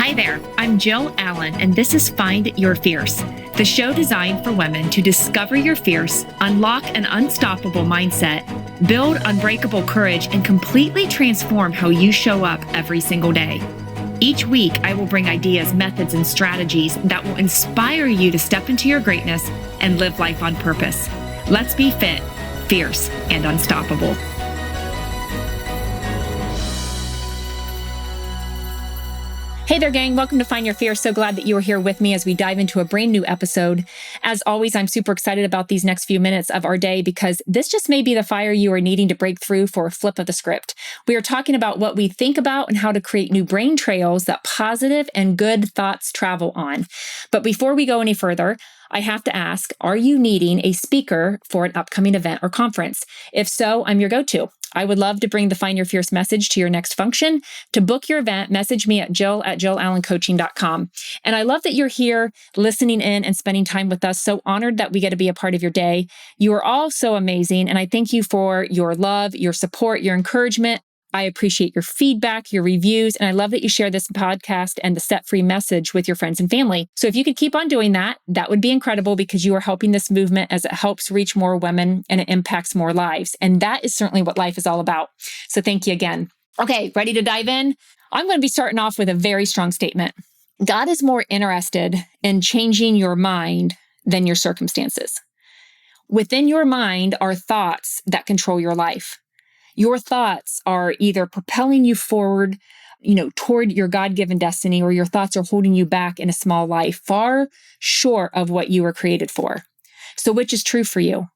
Hi there, I'm Jill Allen, and this is Find Your Fierce, the show designed for women to discover your fierce, unlock an unstoppable mindset, build unbreakable courage, and completely transform how you show up every single day. Each week, I will bring ideas, methods, and strategies that will inspire you to step into your greatness and live life on purpose. Let's be fit, fierce, and unstoppable. Hey there, gang. Welcome to Find Your Fierce. So glad that you are here with me as we dive into a brand new episode. As always, I'm super excited about these next few minutes of our day because this just may be the fire you are needing to break through for a flip of the script. We are talking about what we think about and how to create new brain trails that positive and good thoughts travel on. But before we go any further, I have to ask, are you needing a speaker for an upcoming event or conference? If so, I'm your go-to. I would love to bring the Find Your Fierce message to your next function. To book your event, message me at jill@jillallencoaching.com. And I love that you're here listening in and spending time with us. So honored that we get to be a part of your day. You are all so amazing. And I thank you for your love, your support, your encouragement. I appreciate your feedback, your reviews, and I love that you share this podcast and the Set Free message with your friends and family. So if you could keep on doing that, that would be incredible because you are helping this movement as it helps reach more women and it impacts more lives. And that is certainly what life is all about. So thank you again. Okay, ready to dive in? I'm going to be starting off with a very strong statement. God is more interested in changing your mind than your circumstances. Within your mind are thoughts that control your life. Your thoughts are either propelling you forward, toward your God-given destiny, or your thoughts are holding you back in a small life, far short of what you were created for. So which is true for you?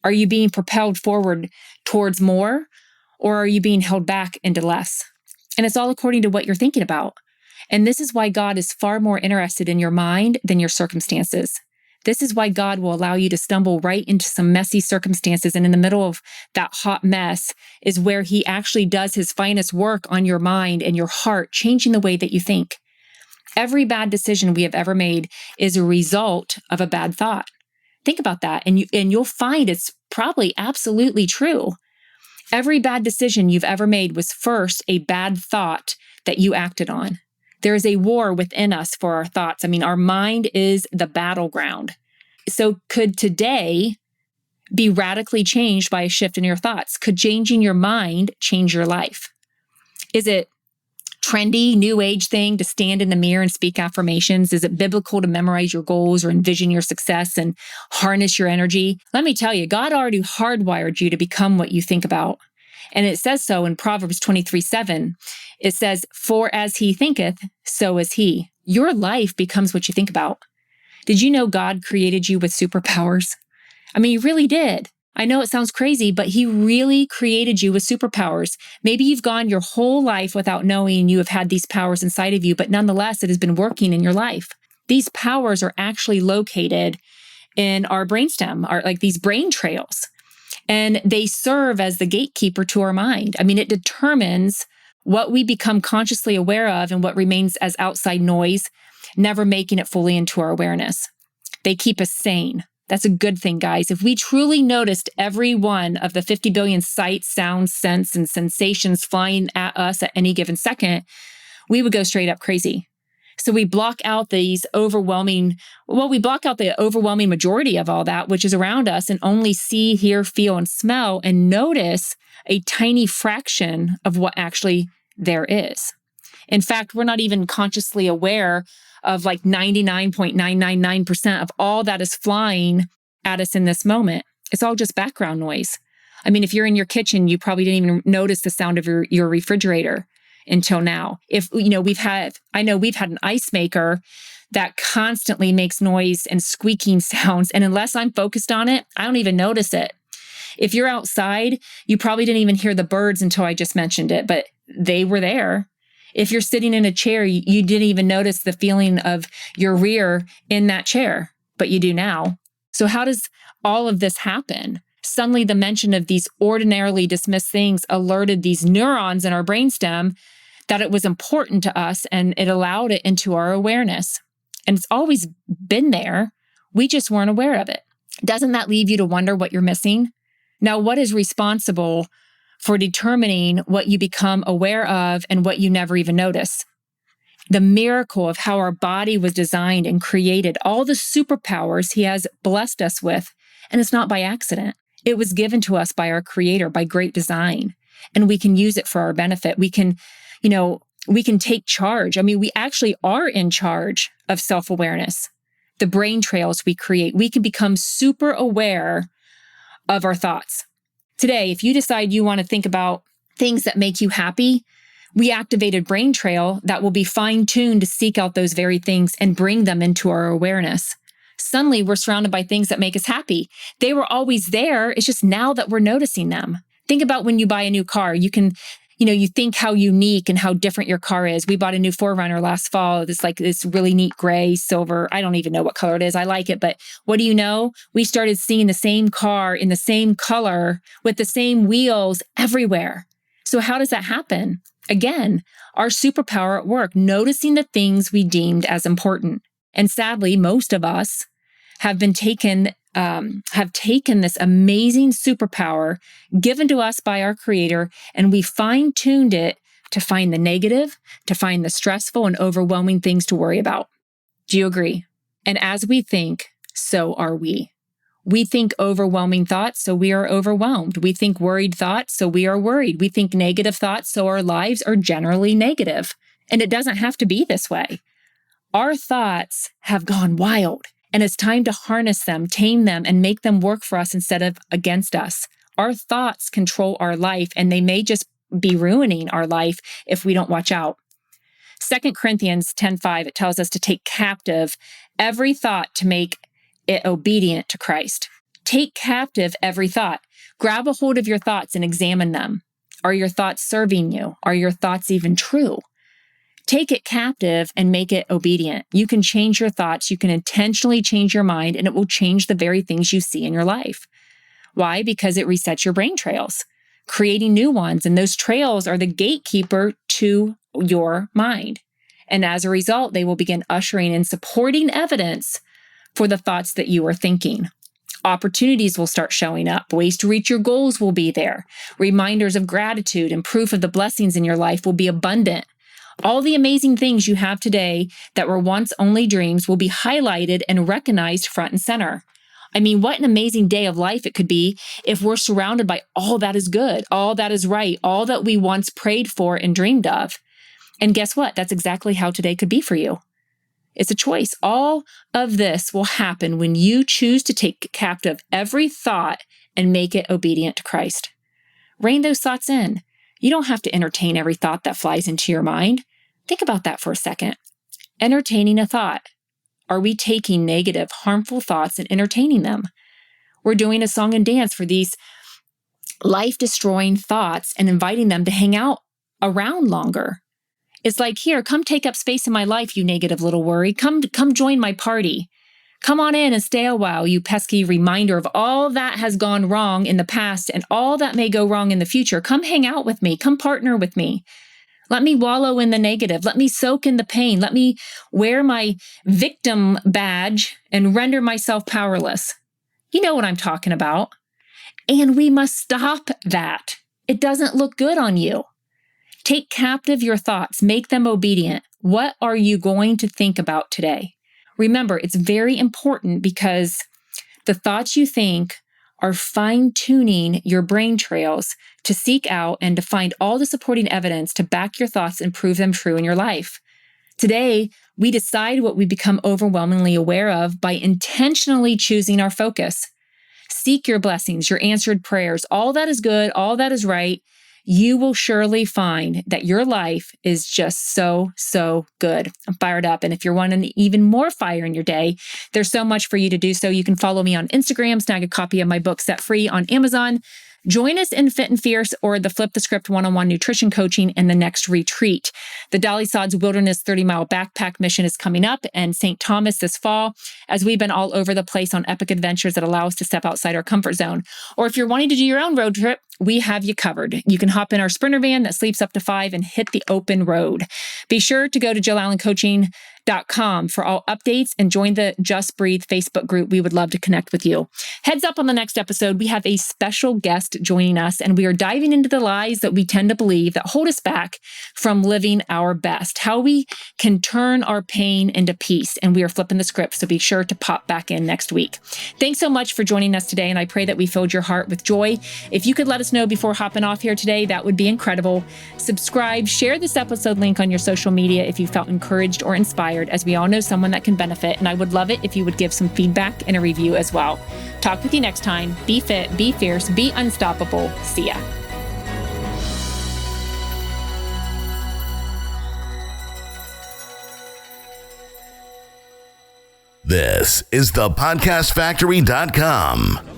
Are you being propelled forward towards more, or are you being held back into less? And it's all according to what you're thinking about. And this is why God is far more interested in your mind than your circumstances. This is why God will allow you to stumble right into some messy circumstances. And in the middle of that hot mess is where he actually does his finest work on your mind and your heart, changing the way that you think. Every bad decision we have ever made is a result of a bad thought. Think about that. And you'll find it's probably absolutely true. Every bad decision you've ever made was first a bad thought that you acted on. There is a war within us for our thoughts. Our mind is the battleground. So could today be radically changed by a shift in your thoughts? Could changing your mind change your life? Is it trendy, new age thing to stand in the mirror and speak affirmations? Is it biblical to memorize your goals or envision your success and harness your energy? Let me tell you, God already hardwired you to become what you think about. And it says so in Proverbs 23:7. It says, "For as he thinketh, so is he." Your life becomes what you think about. Did you know God created you with superpowers? He really did. I know it sounds crazy, but he really created you with superpowers. Maybe you've gone your whole life without knowing you have had these powers inside of you, but nonetheless, it has been working in your life. These powers are actually located in our brainstem, like these brain trails. And they serve as the gatekeeper to our mind. It determines what we become consciously aware of and what remains as outside noise, never making it fully into our awareness. They keep us sane. That's a good thing, guys. If we truly noticed every one of the 50 billion sights, sounds, scents, and sensations flying at us at any given second, we would go straight up crazy. So we block out the overwhelming majority of all that, which is around us, and only see, hear, feel, and smell, and notice a tiny fraction of what actually there is. In fact, we're not even consciously aware of 99.999% of all that is flying at us in this moment. It's all just background noise. If you're in your kitchen, you probably didn't even notice the sound of your refrigerator until now. We've had an ice maker that constantly makes noise and squeaking sounds. And unless I'm focused on it, I don't even notice it. If you're outside, you probably didn't even hear the birds until I just mentioned it, but they were there. If you're sitting in a chair, you didn't even notice the feeling of your rear in that chair, but you do now. So how does all of this happen? Suddenly the mention of these ordinarily dismissed things alerted these neurons in our brainstem that it was important to us, and it allowed it into our awareness. And it's always been there. We just weren't aware of it. Doesn't that leave you to wonder what you're missing? Now, what is responsible for determining what you become aware of and what you never even notice? the miracle of how our body was designed and created, all the superpowers he has blessed us with. And it's not by accident. It was given to us by our Creator, by great design. And we can use it for our benefit. We can, we can take charge. I mean, we actually are in charge of self-awareness. The brain trails we create, we can become super aware of our thoughts. Today, if you decide you want to think about things that make you happy, we activated brain trail that will be fine-tuned to seek out those very things and bring them into our awareness. Suddenly, we're surrounded by things that make us happy. They were always there. It's just now that we're noticing them. Think about when you buy a new car. You can, you think how unique and how different your car is. We bought a new 4Runner last fall. It's like this really neat gray, silver. I don't even know what color it is. I like it. But what do you know? We started seeing the same car in the same color with the same wheels everywhere. So how does that happen? Again, our superpower at work, noticing the things we deemed as important. And sadly, most of us have taken this amazing superpower given to us by our Creator, and we fine-tuned it to find the negative, to find the stressful and overwhelming things to worry about. Do you agree? And as we think, so are we. We think overwhelming thoughts, so we are overwhelmed. We think worried thoughts, so we are worried. We think negative thoughts, so our lives are generally negative. And it doesn't have to be this way. Our thoughts have gone wild, and it's time to harness them, tame them, and make them work for us instead of against us. Our thoughts control our life, and they may just be ruining our life if we don't watch out. 2 Corinthians 10:5, it tells us to take captive every thought to make it obedient to Christ. Take captive every thought. Grab a hold of your thoughts and examine them. Are your thoughts serving you? Are your thoughts even true? Take it captive and make it obedient. You can change your thoughts. You can intentionally change your mind, and it will change the very things you see in your life. Why? Because it resets your brain trails, creating new ones. And those trails are the gatekeeper to your mind. And as a result, they will begin ushering in supporting evidence for the thoughts that you are thinking. Opportunities will start showing up. Ways to reach your goals will be there. Reminders of gratitude and proof of the blessings in your life will be abundant. All the amazing things you have today that were once only dreams will be highlighted and recognized front and center. I mean, what an amazing day of life it could be if we're surrounded by all that is good, all that is right, all that we once prayed for and dreamed of. And guess what? That's exactly how today could be for you. It's a choice. All of this will happen when you choose to take captive every thought and make it obedient to Christ. Rein those thoughts in. You don't have to entertain every thought that flies into your mind. Think about that for a second. Entertaining a thought. Are we taking negative, harmful thoughts and entertaining them? We're doing a song and dance for these life-destroying thoughts and inviting them to hang out around longer. It's like, here, come take up space in my life, you negative little worry. Come join my party. Come on in and stay a while, you pesky reminder of all that has gone wrong in the past and all that may go wrong in the future. Come hang out with me. Come partner with me. Let me wallow in the negative. Let me soak in the pain. Let me wear my victim badge and render myself powerless. You know what I'm talking about. And we must stop that. It doesn't look good on you. Take captive your thoughts. Make them obedient. What are you going to think about today? Remember, it's very important because the thoughts you think are fine-tuning your brain trails to seek out and to find all the supporting evidence to back your thoughts and prove them true in your life. Today, we decide what we become overwhelmingly aware of by intentionally choosing our focus. Seek your blessings, your answered prayers, all that is good, all that is right. You will surely find that your life is just so, so good. I'm fired up. And if you're wanting even more fire in your day, there's so much for you to do so. You can follow me on Instagram, snag a copy of my book, Set Free, on Amazon. Join us in Fit and Fierce or the Flip the Script one-on-one nutrition coaching in the next retreat. The Dolly Sods Wilderness 30-mile backpack mission is coming up and St. Thomas this fall, as we've been all over the place on epic adventures that allow us to step outside our comfort zone. Or if you're wanting to do your own road trip, we have you covered. You can hop in our Sprinter van that sleeps up to 5 and hit the open road. Be sure to go to JillAllenCoaching.com for all updates and join the Just Breathe Facebook group. We would love to connect with you. Heads up on the next episode, we have a special guest joining us, and we are diving into the lies that we tend to believe that hold us back from living our best, how we can turn our pain into peace. And we are flipping the script, so be sure to pop back in next week. Thanks so much for joining us today, and I pray that we filled your heart with joy. If you could let us know before hopping off here today, that would be incredible. Subscribe, share this episode link on your social media if you felt encouraged or inspired, as we all know someone that can benefit, and I would love it if you would give some feedback and a review as well. Talk with you next time. Be fit, be fierce, be unstoppable. See ya. This is thepodcastfactory.com.